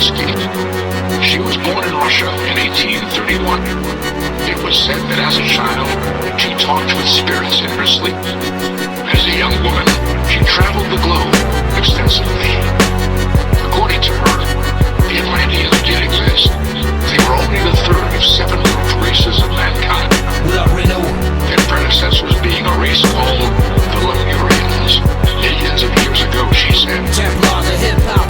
escape. She was born in Russia in 1831. It was said that as a child, she talked with spirits in her sleep. As a young woman, she traveled the globe extensively. According to her, the Atlanteans did exist. They were only the third of 7 group races of mankind. Their predecessors being a race called the Lemurians. Millions of years ago, she said.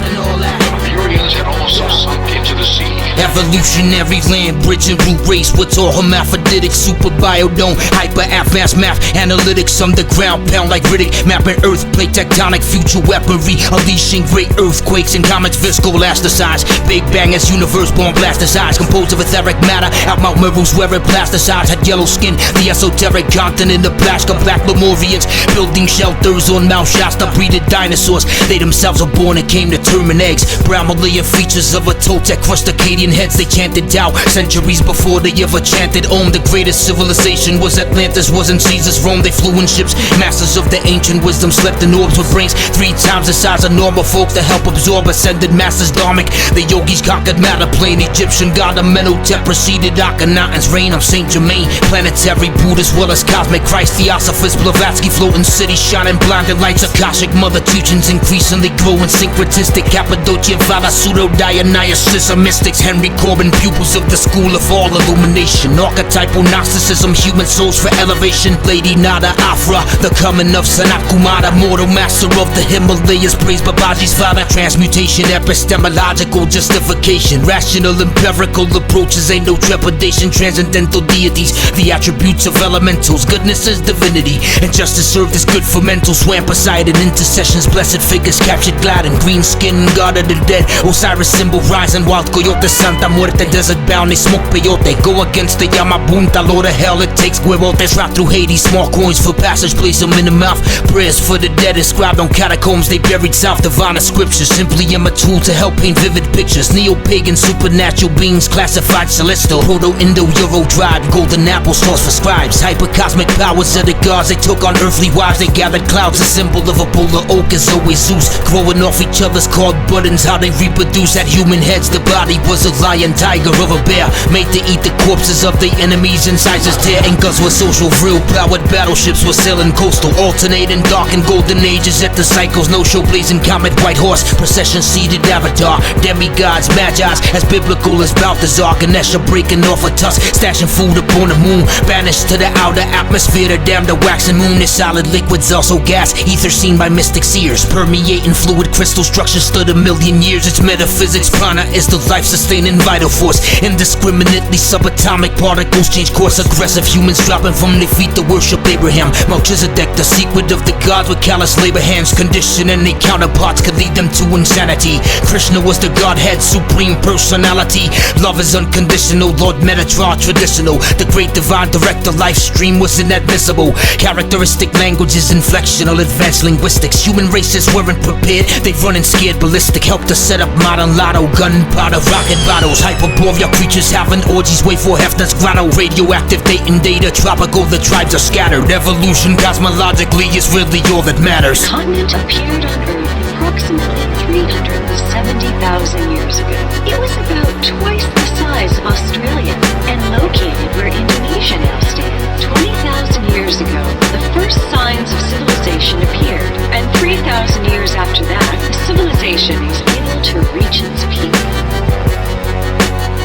The Lemurians had also sunk into the sea. Evolutionary land bridging root race with all hermaphroditic super biodome, hyper advanced math analytics underground pound like Riddick, mapping earth plate tectonic future weaponry, unleashing great earthquakes and comets viscoelasticize. Big bang as universe born blasticize, composed of etheric matter out Mount Meru's where it plasticized. Had yellow skin, the esoteric continent of Blaska black Lemurians, building shelters on Mount Shasta, breeded dinosaurs. They themselves were born and came to term in eggs. Brown Malayan features of a Toltec crushed Akkadian heads. They chanted Tao centuries before they ever chanted Om. The greatest civilization was Atlantis, wasn't Caesar's Rome. They flew in ships, masters of the ancient wisdom, slept in orbs with brains 3 times the size of normal folks to help absorb ascended masters dharmic. The yogis conquered matter plane, Egyptian god Amenhotep preceded Akhenaten's reign. I'm Saint Germain, planetary Buddha as well as cosmic Christ, Theosophist Blavatsky, floating cities shining blinding lights. Akashic mother teachings increasingly growing syncretistic. Cappadocia, Vala, pseudo Dionysus, mystics, Henry Corbin, pupils of the school of all illumination. Archetypal Gnosticism, human souls for elevation. Lady Nada Afra, the coming of Sanat Kumara, mortal master of the Himalayas, praise Babaji's father. Transmutation, epistemological justification, rational empirical approaches, ain't no trepidation. Transcendental deities, the attributes of elementals. Goodness is divinity, and justice served as good for mental. Swam Poseidon, intercessions, blessed figures captured gliding. Green skin, god of the dead, Osiris symbol rising. Wild coyote, Santa Muerte, desert bound, they smoke peyote. Go against the Yamabunta, Lord of hell, it takes Guerotes. Rock through Hades, small coins for passage, place them in the mouth. Prayers for the dead inscribed on catacombs they buried south. Divine scriptures, simply am a tool to help paint vivid pictures. Neo-pagan supernatural beings classified celestial. Proto-Indo-Euro tribe, golden apple source for scribes. Hyper-cosmic powers of the gods, they took on earthly wives. They gathered clouds, a symbol of a polar oak is always Zeus. Growing off each other's called buttons, how they reproduce. Had human heads, the body was a lion, tiger, of a bear, made to eat the corpses of the enemies. Incisors tear Incas with social real powered battleships were sailing coastal, alternating dark and golden ages at the cycles. No show blazing comet, white horse procession, seated avatar, demigods, magi's as biblical as Balthazar. Ganesha breaking off a tusk, stashing food upon the moon, banished to the outer atmosphere to damn the waxing moon. Is solid liquids also gas, ether seen by mystic seers, permeating fluid crystal structure stood a million years. It's metaphysics, prana is the life-sustaining vital force. Indiscriminately subatomic particles change course. Aggressive humans dropping from their feet to worship Abraham. Melchizedek, the secret of the gods with callous labor hands. Condition and their counterparts could lead them to insanity. Krishna was the godhead, supreme personality. Love is unconditional, Lord Metatron traditional. The great divine director, life stream was inadmissible. Characteristic languages, inflectional, advanced linguistics. Human races weren't prepared, they running scared ballistic. Helped to set up modern lotto, gunpowder, rocket bottles. Hyperborea creatures having orgies, wait for Hefner's grotto. Radioactive dating data, tropical, the tribes are scattered. Evolution cosmologically is really all that matters. The continent appeared on Earth approximately 370,000 years ago. It was about twice the size of Australia and located where Indonesia now stands. 20,000 years ago, the first signs of civilization appeared, and 3,000 years after that, the civilization was able to reach its peak.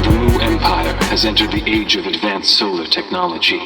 The Mu Empire has entered the age of advanced solar technology.